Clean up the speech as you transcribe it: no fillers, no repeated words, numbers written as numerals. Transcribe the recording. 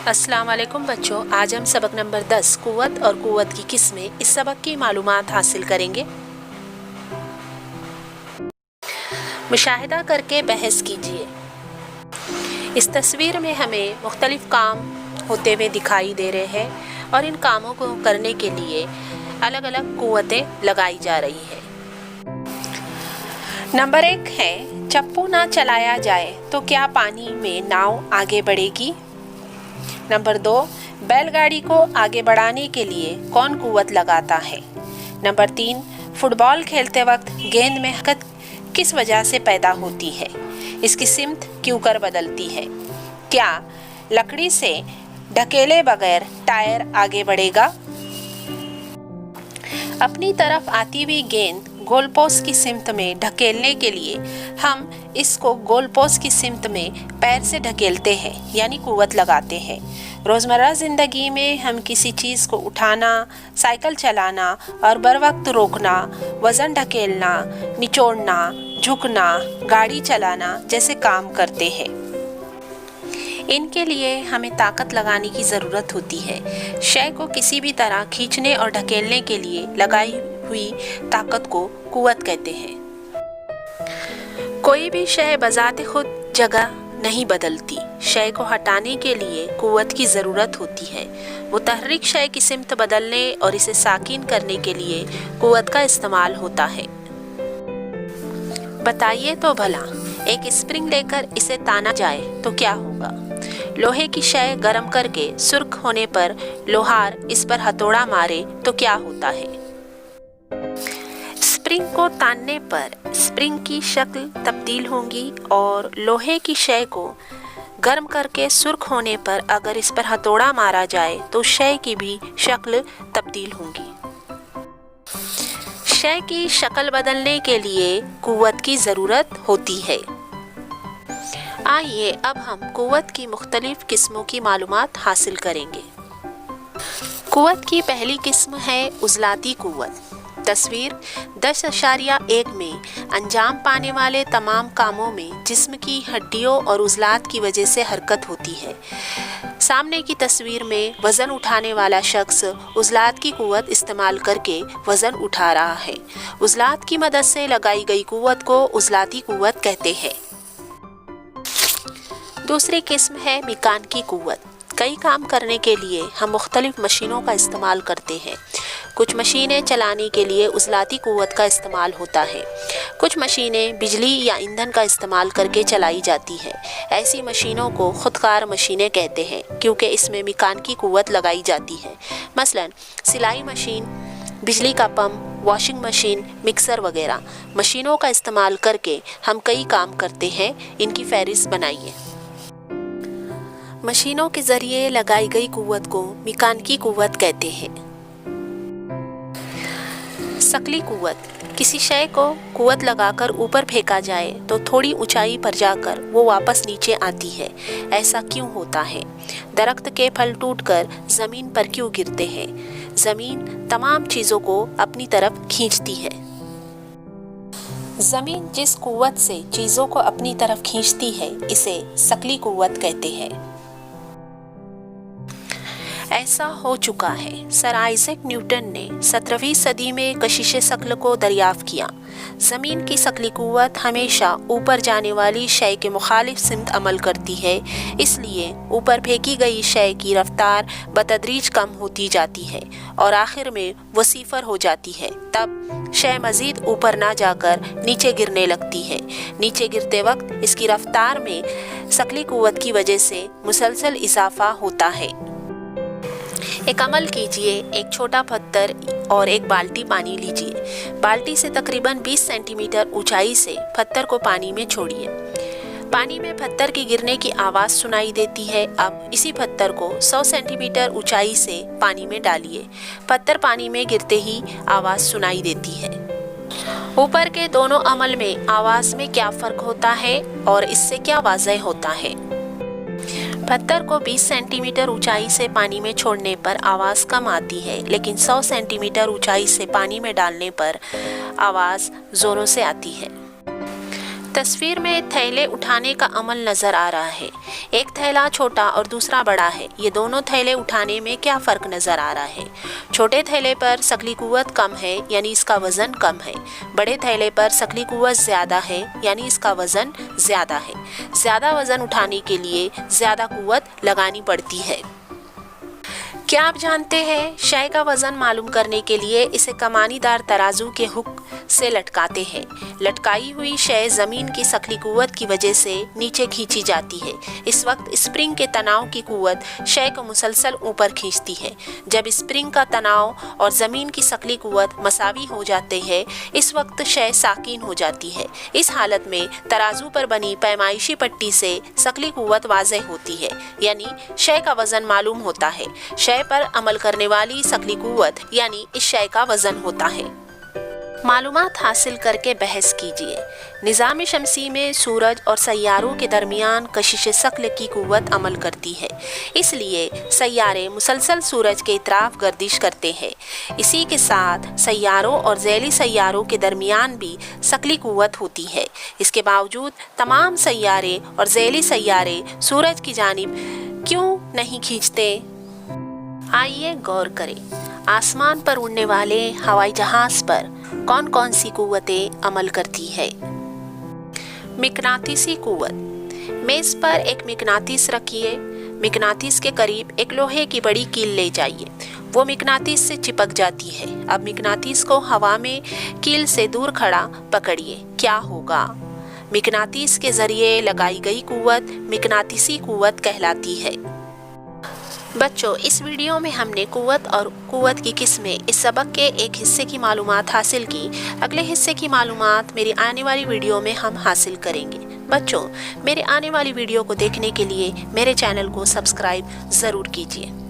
अस्सलाम वालेकुम बच्चों, आज हम सबक नंबर 10 कुव्वत और कुव्वत की किस्में इस सबक की मालूमात हासिल करेंगे। मुशाहिदा करके बहस कीजिए। इस तस्वीर में हमें मुख्तलिफ काम होते हुए दिखाई दे रहे हैं और इन कामों को करने के लिए अलग अलग कुव्वतें लगाई जा रही है। नंबर 1 है, चप्पू ना चलाया जाए तो क्या पानी में नाव आगे बढ़ेगी? नंबर 2, बैलगाड़ी को आगे बढ़ाने के लिए कौन कुव्वत लगाता है? नंबर 3, फुटबॉल खेलते वक्त गेंद में हरकत किस वजह से पैदा होती है? इसकी सिमत क्यों कर बदलती है? क्या लकड़ी से ढकेले बगैर टायर आगे बढ़ेगा? अपनी तरफ आती हुई गेंद गोल पोस्ट की सिमत में ढकेलने के लिए हम इसको गोल पोस्ट की सिमत में पैर से ढकेलते हैं, यानी कुव्वत लगाते हैं। रोज़मर्रा ज़िंदगी में हम किसी चीज़ को उठाना, साइकिल चलाना और बर वक्त रोकना, वज़न ढकेलना, निचोड़ना, झुकना, गाड़ी चलाना जैसे काम करते हैं। इनके लिए हमें ताकत लगाने की ज़रूरत होती है। शय को किसी भी तरह खींचने और ढकेलने के लिए लगाई हुई ताकत को कुव्वत कहते हैं। कोई भी शय बजाते खुद जगह नहीं बदलती। शय को हटाने के लिए कुव्वत की ज़रूरत होती है। मुतहर्रिक शय की सिमत बदलने और इसे साकिन करने के लिए कुव्वत का इस्तेमाल होता है। बताइए तो भला, एक स्प्रिंग लेकर इसे ताना जाए तो क्या होगा? लोहे की शय गर्म करके सुर्ख होने पर लोहार इस पर हथौड़ा मारे तो क्या होता है? स्प्रिंग को तानने पर स्प्रिंग की शक्ल तब्दील होगी और लोहे की शय को गर्म करके सुर्ख होने पर अगर इस पर हथौड़ा मारा जाए तो शय की भी शक्ल तब्दील होगी। शय की शक्ल बदलने के लिए कुव्वत की ज़रूरत होती है। आइए अब हम कुव्वत की मुख्तलिफ किस्मों की मालूमात हासिल करेंगे। कुव्वत की पहली किस्म है उज़लाती कुव्वत। तस्वीर 10.1 में अंजाम पाने वाले तमाम कामों में जिस्म की हड्डियों और उज़लात की वजह से हरकत होती है। सामने की तस्वीर में वज़न उठाने वाला शख्स उज़लात की कुव्वत इस्तेमाल करके वज़न उठा रहा है। उज़लात की मदद से लगाई गई कुव्वत को उज़लाती कुव्वत कहते हैं। दूसरी किस्म है मेकानिकी कुव्वत। कई काम करने के लिए हम मुख्तलिफ मशीनों का इस्तेमाल करते हैं। कुछ मशीनें चलाने के लिए उज़लाती कुव्वत का इस्तेमाल होता है। कुछ मशीनें बिजली या ईंधन का इस्तेमाल करके चलाई जाती हैं। ऐसी मशीनों को खुदकार मशीनें कहते हैं क्योंकि इसमें मेकानिकी कुव्वत लगाई जाती है। मसलन सिलाई मशीन, बिजली का पंप, वॉशिंग मशीन, मिक्सर वगैरह मशीनों का इस्तेमाल करके हम कई काम करते हैं। इनकी फहरिस्त बनाइए। मशीनों के ज़रिए लगाई गई कुव्वत को मेकानिकी कुव्वत कहते हैं। सकली कुव्वत। किसी शय को कुव्वत लगाकर ऊपर फेंका जाए तो थोड़ी ऊंचाई पर जाकर वो वापस नीचे आती है। ऐसा क्यों होता है? दरख्त के फल टूटकर ज़मीन पर क्यों गिरते हैं? ज़मीन तमाम चीज़ों को अपनी तरफ खींचती है। ज़मीन जिस कुव्वत से चीज़ों को अपनी तरफ खींचती है इसे सकली कुव्वत कहते हैं। ऐसा हो चुका है। सर आइजैक न्यूटन ने 17वीं सदी में कशिश शक्ल को दरियाफ्त किया। ज़मीन की सकली कुव्वत हमेशा ऊपर जाने वाली शय के मुखालिफ सिमत अमल करती है, इसलिए ऊपर फेंकी गई शय की रफ्तार बतदरीज कम होती जाती है और आखिर में वो सिफर हो जाती है। तब शय मज़ीद ऊपर ना जाकर नीचे गिरने लगती है। नीचे गिरते वक्त इसकी रफ्तार में सकली कुव्वत की वजह से मुसलसल इजाफा होता है। एक अमल कीजिए, एक छोटा पत्थर और एक बाल्टी पानी लीजिए। बाल्टी से तकरीबन 20 सेंटीमीटर ऊंचाई से पत्थर को पानी में छोड़िए। पानी में पत्थर के गिरने की आवाज़ सुनाई देती है। अब इसी पत्थर को 100 सेंटीमीटर ऊंचाई से पानी में डालिए। पत्थर पानी में गिरते ही आवाज़ सुनाई देती है। ऊपर के दोनों अमल में आवाज़ में क्या फ़र्क होता है और इससे क्या वाज़ह होता है? पत्थर को 20 सेंटीमीटर ऊंचाई से पानी में छोड़ने पर आवाज़ कम आती है, लेकिन 100 सेंटीमीटर ऊंचाई से पानी में डालने पर आवाज़ ज़ोरों से आती है। تصویر میں تھیلے اٹھانے کا عمل نظر آ رہا ہے۔ ایک تھیلا چھوٹا اور دوسرا بڑا ہے۔ یہ دونوں تھیلے اٹھانے میں کیا فرق نظر آ رہا ہے؟ چھوٹے تھیلے پر ثقلی قوت کم ہے یعنی اس کا وزن کم ہے۔ بڑے تھیلے پر ثقلی قوت زیادہ ہے یعنی اس کا وزن زیادہ ہے۔ زیادہ وزن اٹھانے کے لیے زیادہ قوت لگانی پڑتی ہے۔ کیا آپ جانتے ہیں شے کا وزن معلوم کرنے کے لیے اسے کمانی دار ترازو کے ہک سے لٹکاتے ہیں۔ لٹکائی ہوئی شے زمین کی ثقلی قوت کی وجہ سے نیچے کھینچی جاتی ہے۔ اس وقت اسپرنگ کے تناؤ کی قوت شے کو مسلسل اوپر کھینچتی ہے۔ جب اسپرنگ کا تناؤ اور زمین کی ثقلی قوت مساوی ہو جاتے ہیں اس وقت شے ساکن ہو جاتی ہے۔ اس حالت میں ترازو پر بنی پیمائشی پٹی سے ثقلی قوت واضح ہوتی ہے یعنی شے کا وزن معلوم ہوتا ہے۔ شے پر عمل کرنے والی ثقلی قوت یعنی اس شے کا وزن ہوتا ہے۔ معلومات حاصل کر کے بحث کیجیے۔ نظام شمسی میں سورج اور سیاروں کے درمیان کشش ثقل کی قوت عمل کرتی ہے، اس لیے سیارے مسلسل سورج کے اطراف گردش کرتے ہیں۔ اسی کے ساتھ سیاروں اور ذیلی سیاروں کے درمیان بھی ثقلی قوت ہوتی ہے۔ اس کے باوجود تمام سیارے اور ذیلی سیارے سورج کی جانب کیوں نہیں کھینچتے؟ آئیے غور کریں۔ آسمان پر اڑنے والے ہوائی جہاز پر کون کون سی قوتیں عمل کرتی ہے؟ مقناطیسی قوت۔ میز پر ایک مقناطیس رکھیے۔ مقناطیس کے قریب ایک لوہے کی بڑی کیل لے جائیے۔ وہ مقناطیس سے چپک جاتی ہے۔ اب مقناطیس کو ہوا میں کیل سے دور کھڑا پکڑیے۔ کیا ہوگا؟ مقناطیس کے ذریعے لگائی گئی قوت مقناطیسی قوت کہلاتی ہے۔ بچوں، اس ویڈیو میں ہم نے قوت اور قوت کی قسمیں اس سبق کے ایک حصے کی معلومات حاصل کی۔ اگلے حصے کی معلومات میری آنے والی ویڈیو میں ہم حاصل کریں گے۔ بچوں، میرے آنے والی ویڈیو کو دیکھنے کے لیے میرے چینل کو سبسکرائب ضرور کیجیے۔